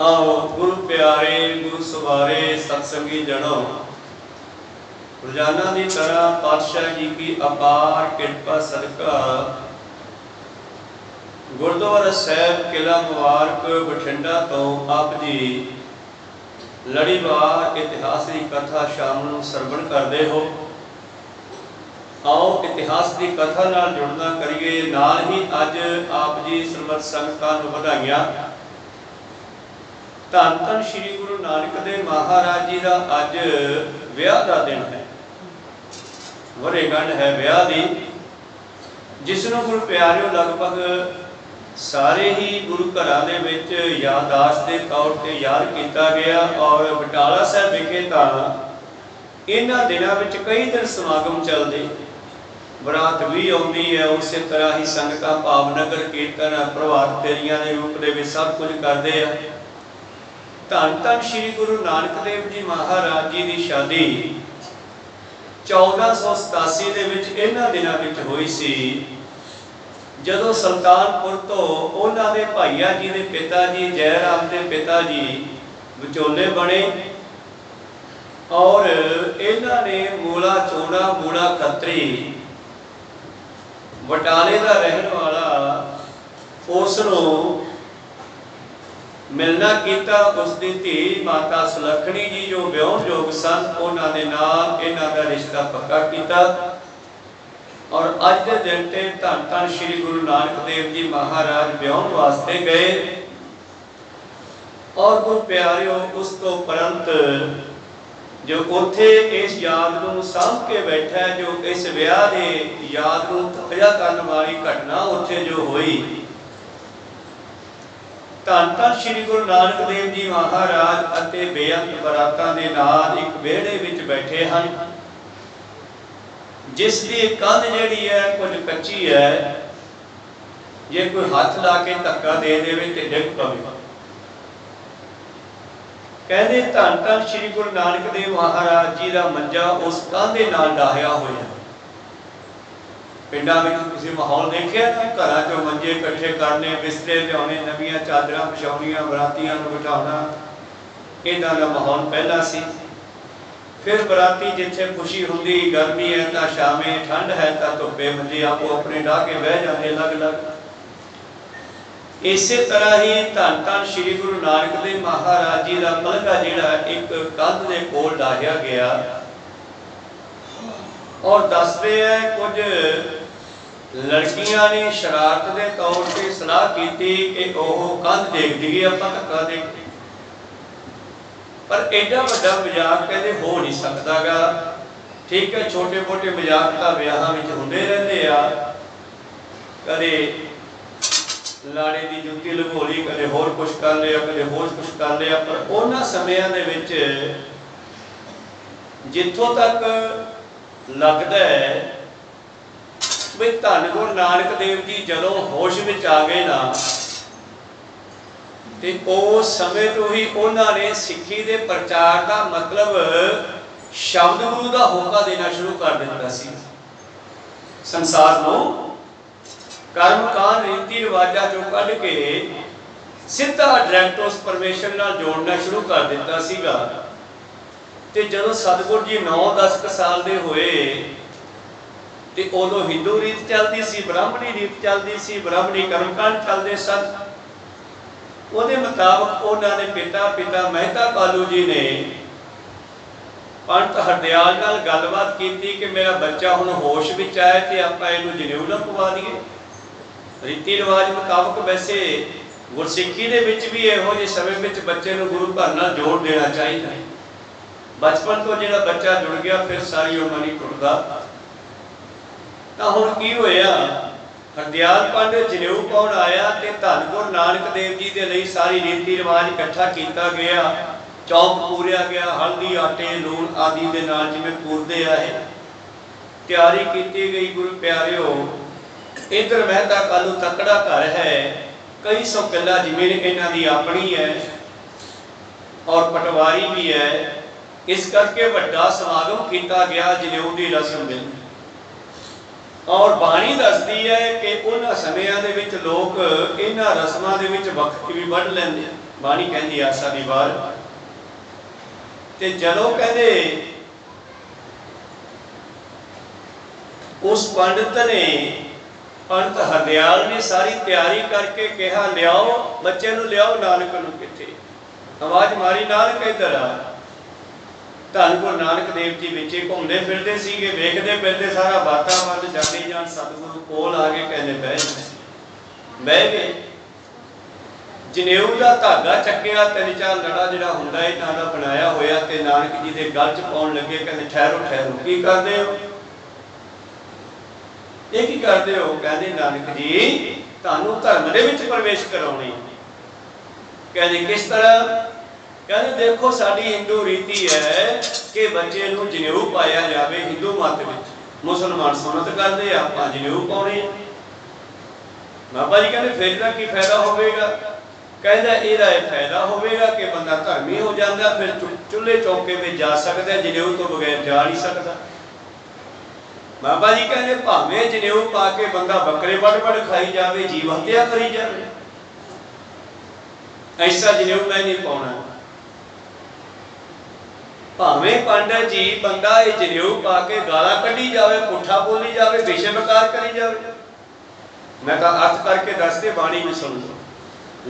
आओ गुरु प्यारे गुरु सवारे सत्संगी जनो, रोजाना की तरह पातशाह जी की अपार कृपा सदका गुरुद्वारा साहब किला मुबारक बठिंडा तो आप जी लड़ीवार इतिहास की कथा शाम को सरवण करते हो। आओ इतिहास की कथा नाल जुड़ना करिए, नाल ही अज आप जी सरबत संगतां नूं वधाइयां। धन धन श्री गुरु नानक देव महाराज जी का अज विआह का दिन है, वरेगंढ है विआह की, जिसनों गुरु प्यारिओ लगभग सारे ही गुरु घरां दे विच याददाश्त के तौर पर याद किया गया। और बटाला साहब विखे तां इन्हां दिनां विच कई दिन समागम चलते, बरात भी आउंदी है, उस तरह ही संगतां भावनगर कीर्तन प्रभात फेरियां के रूप में सब कुछ करते हैं। धन धन श्री गुरु नानक देव जी महाराज जी की शादी 1487 दे विच इन्हां दिनां विच होई सी, जदों सुल्तानपुर तो उन्हां दे भाईया जी के पिता जी जयराम के पिता जी विचोले बने। और इन्हां ने मूला चोड़ा मूला खत्री बटाले का रहने वाला उसनों मिलना किया। उसकी धी माता सुलखणी जी जो ब्याह योग सन, उन्होंने नाल इन्हां दा रिश्ता पक्का किया। और अज के दिन ते धन धन श्री गुरु नानक देव जी महाराज ब्याह वास्ते गए। और गुरु प्यारिओ उस तो परंत जो उत्थे इस याद नूं साभ के बैठा, जो इस विआह के याद नूं ताज़ा करने वाली घटना उत्थे जो हुई, धन धन श्री गुरु नानक देव जी महाराज अते बेअंत बरातां दे नाल एक विहड़े विच बैठे हैं, जिसकी कंध जिहड़ी है कुछ कच्ची है, जे कोई हाथ ला के धक्का दे देवे ते डिग पवे। कहते धन धन श्री गुरु नानक देव महाराज जी का मंजा उस कंध दे नाल डाहिया होया। पिंडां विच तुसीं माहौल देखिया ना, घरां चों मंजे इकट्ठे करने, बिस्तरे लिआउणे, नवीआं चादरां विछाउणीआं, बरातियां नूं बिठाउणा, इदां दा माहौल पहला सी। फिर बराती जिथे खुशी हुंदी, गर्मी है तां छावें, ठंड है तां धुप्पे मंजे आपो अपने डाह के बह जांदे अलग अलग। इसे तरह ही धन धन श्री गुरु नानक देव महाराज जी का मलका जिहड़ा एक कंध दे कोल डाहिया गया। और दसदे है कुछ लड़कियां ने शरारत के तौर पर सलाह की कि वह कंध देख दीए, आपां धक्का दे के, पर एडा वड्डा मजाक कहते हो नहीं सकता गा। ठीक है, छोटे मोटे मजाक तो विआहां विच हुंदे रहिंदे आ, कदे लाड़े की जुत्ती लघोली, कदे होर कुछ कर लिया, कदे होर कुछ कर लिया। पर उन्हां समयां दे विच जिथों तक लगता है भी धन गुरु नानक देव जी जदों होश में आ गए ना, तो उस समय तो ही उन्होंने सिक्खी के प्रचार का मतलब शब्द गुरु का होका देना शुरू कर दिता सी। संसार को कर्म कांड रीति रिवाजा चों कढ़ के सीधा डायरैक्ट उस परमेश्वर नाल जोड़ना शुरू कर दिता सीगा। ते जदों सतगुरु जी 9-10 साल के होए ते उदों हिंदू रीत चलती सी, ब्राह्मणी रीत चलती सी, ब्राह्मणी कर्मकांड चलते सन। उहदे मुताबक उन्होंने पिता मेहता कालू जी ने पंडित हरदयाल नाल गलबात की कि मेरा बच्चा हुण होश विच आए तो आपां इहनूं जनेऊ ना पवा दईए। रीति रिवाज मुताबक वैसे गुरसिੱਖੀ दे विच भी इहो जिहे समय विच बच्चे नूं गुरु घर नाल जोड़ देना चाहिए। बचपन तो जिहड़ा बच्चा जुड़ गया फिर सारी उम्र नहीं टुटदा। तां हुण की होया, हरदयाल पंडित जनेऊ पाउण आया ते धन गुरु नानक देव जी के लिए सारी रीति रिवाज इकट्ठा किया गया, चौक पूरिया गया, हल्दी आटे लूण आदि के नाल जिवें पूरदे आ तैयारी की गई। गुरु प्यारिओ, इधर मेहता कालू तकड़ा घर है, कई सौ किला जमीन इन्हां दी अपनी है और पटवारी भी है। इस करके वड्डा समागम किया गया जनेऊ की रस्म में। और बाणी दसदी है कि उन्हां समयां दे विच लोग इन्हां रस्मां दे विच वक्त भी वढ लैंदे, बाणी कहती आसा दी वार ते जदों कहते उस पंडित ने पंडित हरदयाल ने सारी तैयारी करके कहा लियाओ बच्चे नूं लियाओ नानक नूं किथे आवाज़ मारी नानक इधर आ धन गुरु नानक देव जी विचे घूमते फिरते सीगे वेखते फिरते सारा वातावरण जाने जान सतगुरु कोल आ गए कहने बह गए जनेऊ का धागा चक्या 3-4 लड़ा जिहड़ा हुंदा इन्हां दा बनाया होया ते नानक जी दे गल च पाउण लगे कहंदे ठहरो ठहरो की करदे हो ये की करदे हो कहंदे नानक जी तुहानूं धर्म दे विच प्रवेश कराउणे कहंदे किस तरह कहते देखो साड़ी हिंदू रीति है कि बच्चे नूं जनेऊ पाया जाए हिंदू मत में मुसलमान सुनत करते आप जनेऊ पाने बाबा जी कहते फिर का की फायदा होगा कहता यदा फायदा होगा कि बंदा धर्मी हो जाता फिर चूल्हे चौके में जा सकता है जनेऊ तो बगैर जा नहीं सकता बाबा जी कहते भावें जनेऊ पा के बंदा बकरे वड़ खाई जाए जीव हत्या करी जाए ऐसा जनेऊ मैं नहीं पाना भावें पंडित जी बंदा ये जनेऊ पा के गाला कढ़ी जाए पुठा बोली जाए विषय विकार करी जाए मैं तो अर्थ करके दसते बाणी में सुन लो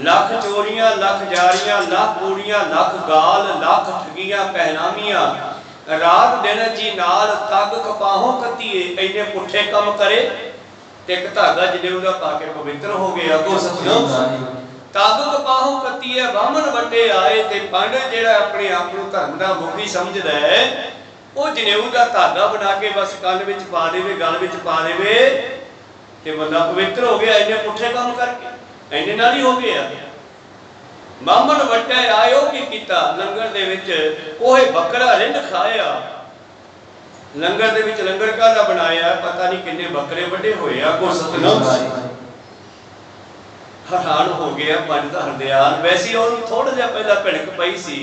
लख चोरियां लख जारियां लख कूड़ियां लख गाल लख ठगियां पहनामियां रात दिन जी नाल तग कपाहों कतीए इन्ने पुठे कम करे ते एक धागा जनेऊ दा पा के पवित्र हो गया को सतनाम तग कपाहों कतीए बामन वड्डे आए ते पंडित जिहड़ा अपने आप नूं धर्म दा मुखी समझदा है वो जनेऊ दा धागा बना के बस कंन विच पा देवे गल विच पा देवे ते बंदा पवित्र हो गया इन्ने पुठे काम करके इन्ने नाल ही हो गया बामन वड्डे आयो की कीता लंगर दे विच कोहे बकरा रिंड खाया लंगर दे विच लंगर कादा बनाया पता नहीं किन्ने बकरे वड्डे होए आ को सतनाम हैरान हो गया पंडित हरदयाल वैसे और थोड़ा जिहा पहला भिड़क पई सी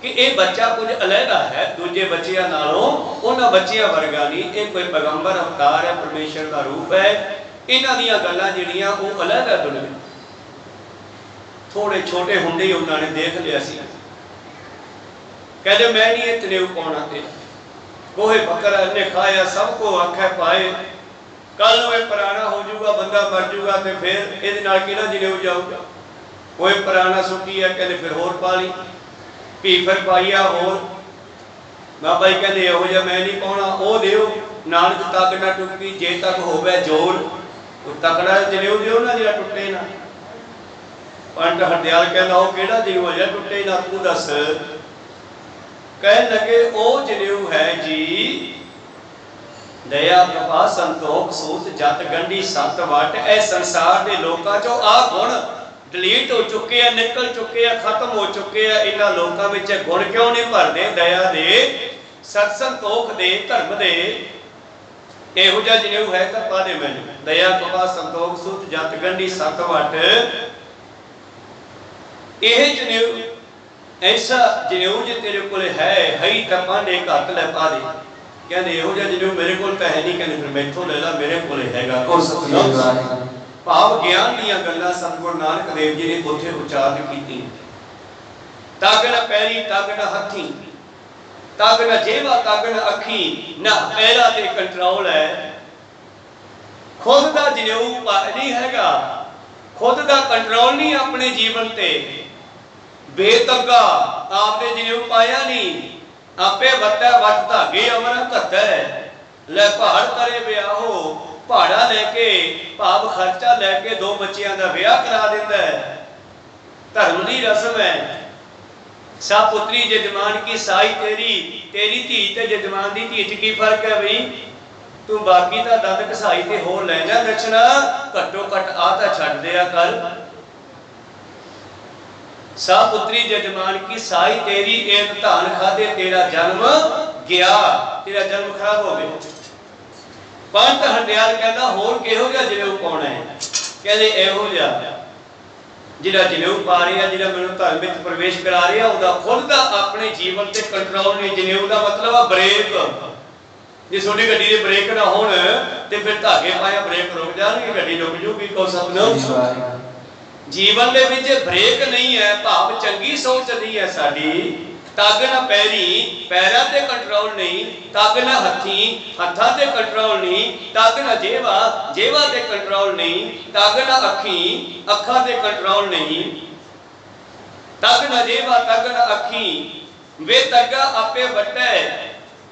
कि ये बच्चा कुछ अलहदा है दूजे बच्चियां नालों उन्हां बच्चियां वर्गा नहीं ये कोई पैगंबर अवतार है परमेश्वर का रूप है इन्हां दीयां गल्लां जिहड़ियां वो अलहदा दुनिया थोड़े छोटे हुंदे ही उन्होंने देख लिया सी कहते मैं नहीं ये जनेऊ पाउणा ते कोहे बकरा ने खाया सबको आखे पाए कल में पुराना हो जाऊगा बंदा मर जाऊगा तो फिर ये जनेऊ जाऊगा कोई पुराना सुखी है कहते फिर होर पा ली भी फिर पाइया होर बाबा जी कहते यहो जिहा मैं नहीं पाउणा वो दिओ नानक तक ना टुकी जे तक होवे जोड़ वो तकड़ा जनेऊ दिओ ना जिहड़ा टुटे ना पंडित हरदयाल कहता वो किहड़ा जनेऊ जिहा टुटे ना तू दस कहन लगे वो जनेऊ है जी दया कृपा संतोख सूत जत गंढी सत वट ए संसार के लोगों चो आ गुण डिलीट हो चुके हैं निकल चुके हैं खत्म हो चुके हैं इन्हां लोगों में गुण क्यों नहीं भरते दया दे सत संतोख दे धर्म दे इहो जिहा जनेऊ है तो पा दे मैनूं दया कृपा संतोख सूत जत गंढी सत वट यह जनेऊ ऐसा जनेऊ जो तेरे को है ही तो पांडे घट लै पा दे कहते यहो जिहा जनेऊ मेरे को तो है नहीं कहते फिर मैथों ले ला मेरे को हैगा कौन सतनाम भाव ज्ञान दीयां गल्लां सतगुरु नानक देव जी ने उत्थे उच्चारण कीती तग न पैरी तग न हथी तग न जेवा तग न अखी ना पैरा ते कंट्रोल है खुद दा जनेऊ नहीं हैगा खुद दा कंट्रोल नहीं अपने जीवन ते बेतगा आपने जनेऊ पाया नहीं आपे वत्ता वट धागे अमर घत्ता लै पहाड़ करे ब्याहो पहाड़ा लैके भाव खर्चा लैके दो बच्चियां दा ब्याह करा दिंदा है धर्म दी रस्म है सा पुत्री जजमान की साई तेरी तेरी धी ते जजमान दी धी च की फर्क है बई तू बाकी दा दंद घसाई ते होर लै जा दक्षिणा घट्टो घट आ तां छड्ड दिया कर सा पुत्री जजमान की साई तेरी एक धान खादे तेरा जन्म गया तेरा जन्म खराब हो गया पंडित हरदयाल कहता होर किहो जिहा जनेऊ पाउणा है कहते इहो जिहा जिहड़ा जनेऊ पा रहा जिहड़ा मैनूं धर्म विच प्रवेश करा रहा उहदा खुद दा अपने जीवन ते कंट्रोल नहीं जनेऊ दा मतलब आ ब्रेक जे तुहाडी गड्डी दे ब्रेक ना होण ते फिर धागे पाया ब्रेक रुक जाणगे गड्डी रुक जूगी को सतनाम ਜੀਵਨ ਦੇ ਵਿੱਚ ਬ੍ਰੇਕ ਨਹੀਂ ਹੈ, ਭਾਵ ਚੰਗੀ ਸੋਚ ਨਹੀਂ ਹੈ ਸਾਡੀ। ਤੱਕ ਨਾ ਪੈਰੀ, ਪੈਰਾਂ ਤੇ ਕੰਟਰੋਲ ਨਹੀਂ। ਤੱਕ ਨਾ ਹੱਥੀ, ਹੱਥਾਂ ਤੇ ਕੰਟਰੋਲ ਨਹੀਂ। ਤੱਕ ਨਾ ਜੇਵਾ, ਜੇਵਾ ਤੇ ਕੰਟਰੋਲ ਨਹੀਂ। ਤੱਕ ਨਾ ਅੱਖੀ, ਅੱਖਾਂ ਤੇ ਕੰਟਰੋਲ ਨਹੀਂ। ਤੱਕ ਨਾ ਜੇਵਾ, ਤੱਕ ਨਾ ਅੱਖੀ, ਵੇ ਤੱਗਾ ਆਪੇ ਵੱਟੈ।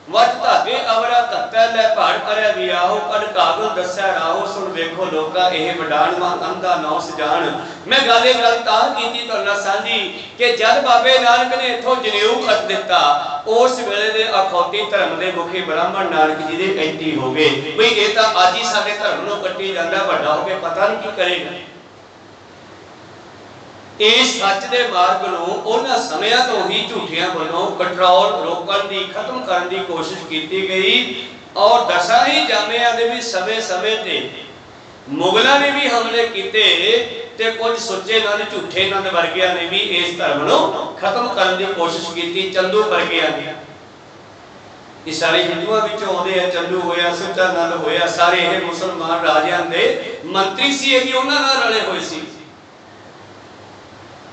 ਵੱਟ ਧਾਗੇ ਅਵਰਾ ਧੱਤੈ ਲੈ ਭਾੜ ਕਰਿਆ ਵਿਆਹੋ। ਕਦ ਕਾਗਲ ਦੱਸਿਆ ਰਾਹੋ। ਸੁਣ ਵੇਖੋ ਲੋਕਾ ਇਹ ਵਡਾਣ ਮਾਨ ਅੰਦਾ ਨੌ ਸਜਾਣ। ਮੈਂ ਗੱਲ ਤਾਂ ਕੀਤੀ ਤੁਹਾਡੇ ਨਾਲ ਸਾਂਝੀ ਕਿ ਜਦ ਬਾਬੇ ਨਾਨਕ ਨੇ ਇੱਥੋਂ ਜਨੇਊ ਕੱਟ ਦਿੱਤਾ, ਉਸ ਵੇਲੇ ਦੇ ਅਖੌਤੀ ਧਰਮ ਦੇ ਮੁਖੀ ਬ੍ਰਾਹਮਣ ਨਾਨਕ ਜੀ ਦੇ ਐਂਟੀ ਹੋ ਗਏ। ਬਈ ਇਹ ਤਾਂ ਅੱਜ ਹੀ ਸਾਡੇ ਧਰਮ ਨੂੰ ਕੱਟੀ ਜਾਂਦਾ, ਵੱਡਾ ਹੋ ਕੇ ਪਤਾ ਨਹੀਂ ਕੀ ਕਰੇਗਾ। ਇਸ ਸੱਚ ਦੇ ਮਾਰਗ ਨੂੰ ਉਹਨਾਂ ਸਮਿਆਂ ਤੋਂ ਹੀ ਝੂਠਿਆਂ ਵੱਲੋਂ ਕੰਟਰੋਲ ਰੋਕਣ ਦੀ, ਖਤਮ ਕਰਨ ਦੀ ਕੋਸ਼ਿਸ਼ ਕੀਤੀ ਗਈ। ਔਰ ਦਸਾਂ ਹੀ ਜਾਮਿਆਂ ਦੇ ਵੀ ਸਮੇਂ-ਸਮੇਂ ਤੇ ਮੁਗਲਾਂ ਨੇ ਵੀ ਹਮਲੇ ਕੀਤੇ ਤੇ ਕੁਝ ਸੁੱਚੇ ਨੰਦ, ਝੂਠੇ ਨੰਦ ਵਰਗਿਆਂ ਨੇ ਵੀ ਇਸ ਧਰਮ ਨੂੰ ਖਤਮ ਕਰਨ ਦੀ ਕੋਸ਼ਿਸ਼ ਕੀਤੀ। ਚੰਦੂ ਵਰਗਿਆਂ ਨੇ, ਇਹ ਸਾਰੇ ਹਿੰਦੂਆਂ ਵਿੱਚੋਂ ਆਉਂਦੇ ਆ। ਚੰਦੂ ਹੋਇਆ, ਸੁੱਚਾ ਨੰਦ ਹੋਇਆ, ਸਾਰੇ ਇਹ ਮੁਸਲਮਾਨ ਰਾਜਿਆਂ ਦੇ ਮੰਤਰੀ ਸੀ, ਇਹ ਵੀ ਉਹਨਾਂ ਨਾਲ ਰਲੇ ਹੋਏ ਸੀ।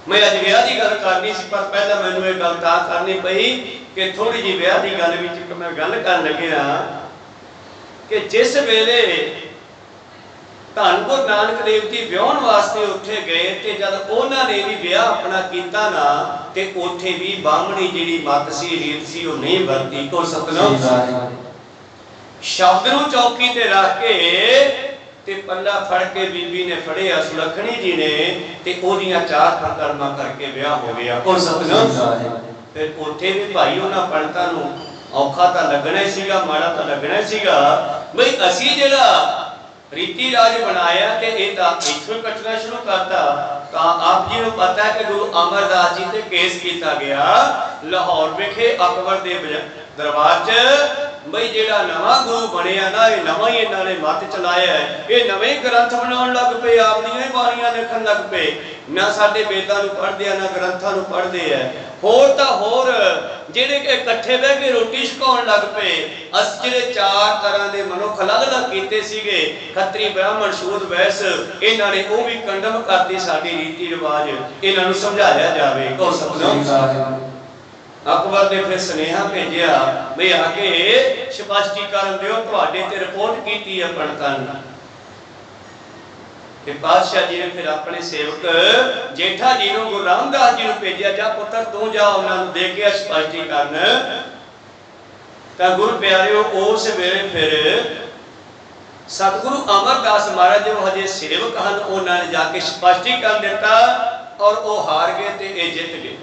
मैं अज विआह की गल करनी सी, पर पहले मैनूं ये गल तां करनी पई कि थोड़ी जी विआह की गल विच मैं गल कर लग्या कि जिस वेले धन गुरु नानक देव जी विआहण वास्ते उत्थे गए ते जद उन्हां ने भी विआह अपना कीता ना ते उत्थे भी बामणी जिहड़ी मत सी, रीत सी, वो नहीं वरती। को सतनाम शब्द नूं चौकी ते रख के ते पल्ला फड़ के बीबी ने फड़िया सुलखणी जी ने ते ओदियां चार कर्मा करके विआह हो गया। और सतनाम फिर उत्थे भी भाई उन्हां पंडितां नूं औखा तां लगना ही सीगा, माड़ा तां लगना ही सीगा। बई असीं जिहड़ा रीति राज बनाया ते इह तां इत्थों कटना शुरू करता। तां आप जी नूं पता है कि गुरु अमरदास जी ते केस कीता गया लाहौर विखे अकबर दे दरबार च। बई जेड़ा नवा गुरु बनिया ना, ये नवा ही इन्हां ने मत चलाया है। ये नवे ग्रंथ बनाउण लग पे, आप दीयां बाणियां लिखण लग पे। ना साडे वेदां नूं पढ़दे आ, ना ग्रंथां नूं पढ़दे आ। होर तां होर जेड़े इकट्ठे बह के रोटी छकाउण लग पे। अस जेड़े चार तरह दे मनुख अलग-अलग कीते सीगे, खत्री ब्राह्मण शूद्र वैश्य, इन्हां ने वो भी कंडम करती साडी रीति रिवाज। इन्हां नूं समझाया जावे। कहो सतनाम। अकबर ने फिर सुनेहा भेजिया भी आके स्पष्टीकरण दिओ, तुहाडे ते रिपोर्ट कीती है पंडितां ने। फिर बादशाह जी ने फिर अपने सेवक जेठा जी नूं गुरु रामदास जी नूं भेजिया, जा पुत्र तू जा उन्हां नूं दे के स्पष्टीकरण। तां गुरु प्यारिओ उस वेले फिर सतगुरु अमरदास महाराज जो हजे सेवक हन, उन्हां ने जाके स्पष्टीकरण दिता और वो हार गए ते ये जित गए।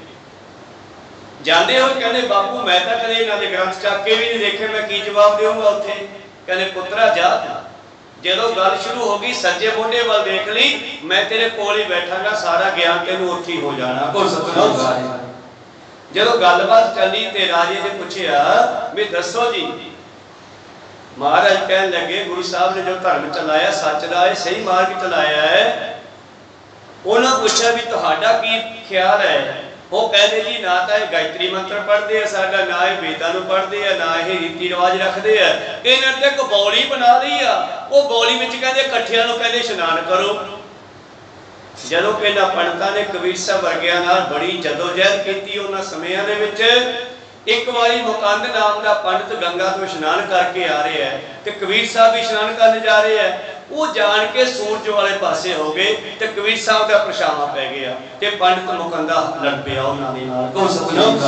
जाते हो कहते बापू मैं तो कदे इन्हां दे ग्रंथ चक के भी नहीं देखे, मैं की जवाब दूंगा उत्थे। कहते पुत्रा जा, जदों गल शुरू हो गई सज्जे मोढे वाल देख ली, मैं तेरे कोल ही बैठांगा, सारा ज्ञान तेनों उत्थे हो जाना। को सतनाम। जदों गलबात चली ते राजे ने पूछया भी दसो जी। महाराज कहन लगे गुरु साहब ने जो धर्म चलाया सच दा है, सही मार्ग चलाया है। उन्होंने पूछा भी तुहाडा की ख्याल है? वो कहते जी ना तो यह गायत्री मंत्र पढ़ते हैं साडा, ना ये वेदां नूं पढ़ते हैं, ना ये रीति रिवाज रखते हैं। इन्हां ते एक बौली बना ली आ, वो बौली विच कहंदे इकट्ठियां नूं कहंदे इशनान करो। जदों कि इन्हां पंडितां ने कबीर साहब वर्गियां नाल बड़ी जदोजहद कीती उन्हां समयां दे विच। एक बारी मुकंद नाम का पंडित गंगा तो इशनान करके आ रहे हैं तो कबीर साहब भी इशनान करने जा रहे हैं। वो जान के सूरज वाले पासे हो गए तो कबीर साहब का परछावां पै गया ते पंडित मुकंदा लड़ पिया उन्हां दे नाल। को सतनाम।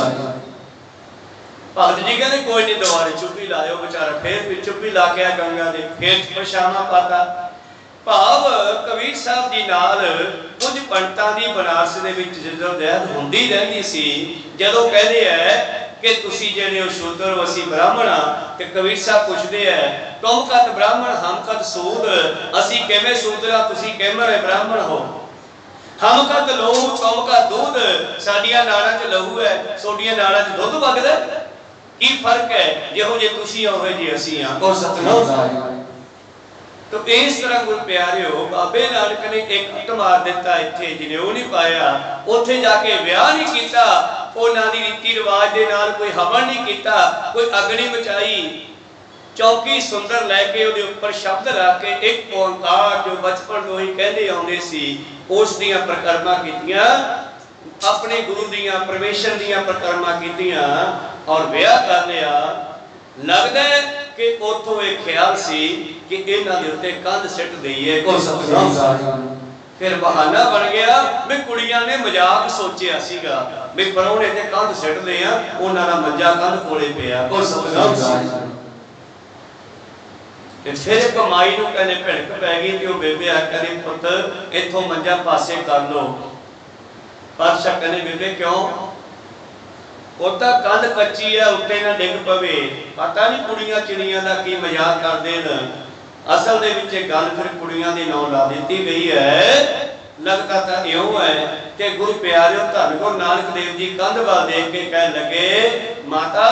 भगत जी कहते कोई नहीं, दोबारे चुप्पी लाओ। बेचारा फिर भी चुप्पी ला के गंगा दे फिर परछावां पाता। भाव कबीर साहब जी नाल कुछ पंडितां दी बनारस दे विच जदोजहद हुंदी रहिंदी सी। जदों कहदे है कि तुसी जेड़े हो शूद्र हो, असी ब्राह्मण आ, ते कबीर साहब पूछदे है तुम कद ब्राह्मण हम कद सूद, असी किवें शूद्र आ तुसी किवें ब्राह्मण हो। हम कद लहू तुम का दूध, साडियां नाड़ां च लहू है सोडियां नाड़ां च दुध वगदा, की फर्क है? जिहो जे तुसी हो जे असी आ। को सतनाम। तो इस तरह गुरु प्यारिओ बाबे नानक ने एक हट मार दिता, इत्थे जनेऊ नहीं पाया, उत्थे जाके विआह नहीं कीता, उन्हां दी रीति रिवाज दे नाल कोई हवन नहीं कीता, कोई अग्नि मचाई, चौकी सुंदर लैके उहदे उपर शब्द रख के एक ओंकार जो बचपन तो ही कहंदे आउंदे सी उस दियां परिक्रमा कीतियां, अपने गुरु दियां परमेश्वर दियां परिक्रमा कीतियां और विआह कर लिया। लगदा है कि उथों ये ख्याल सी कि इन्हां दे उत्ते कंध सिट दईए। फिर बहाना बन गया भी कुड़ियां ने मजाक सोचिया सीगा भी परौणे ते कंध सिटदे आ, उन्हां दा मंजा कंध कोले पिया। फिर कमाई नूं कहने भिड़क पै गई कि बेबे आ कहने पुत इथों मंजा पासे कर लो। पातशाह कहने बेबे क्यों? उता कंध कच्ची है, उत्ते ना डिग पवे। पता नहीं कुड़ियां चिड़ियां दा की मजाक करदे न। असल दे विच गल फिर कुड़ियां दे नाम ला दी गई है। लगता तो इउं है कि गुरु प्यारिओ धन गुरु नानक देव जी कंध वाल देख के कह लगे माता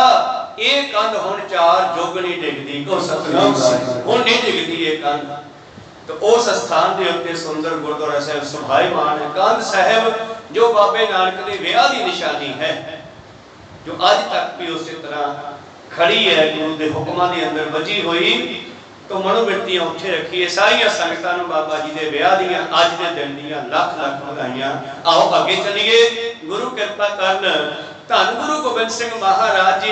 ये कंध हुण 4 जुग नहीं डिगदी। हुण नहीं डिगदी ये कंध। तो उस स्थान के उत्ते सुंदर गुरुद्वारा साहिब सुभाईमान है। कंध साहिब जो बाबे नानक के विआह की निशानी है, जो अज तक भी उस तरह खड़ी है, गुरु के हुक्मां के अंदर बजी हुई। तो मनोवृत्तियां उत्थे रखिए। सारिया संगतां नूं बाबा जी के विआह दीआं अज के दिन दीआं लख लख बधाइयां। आओ अगे चलीए, गुरु कृपा करन। धन गुरु गोबिंद सिंह महाराज जी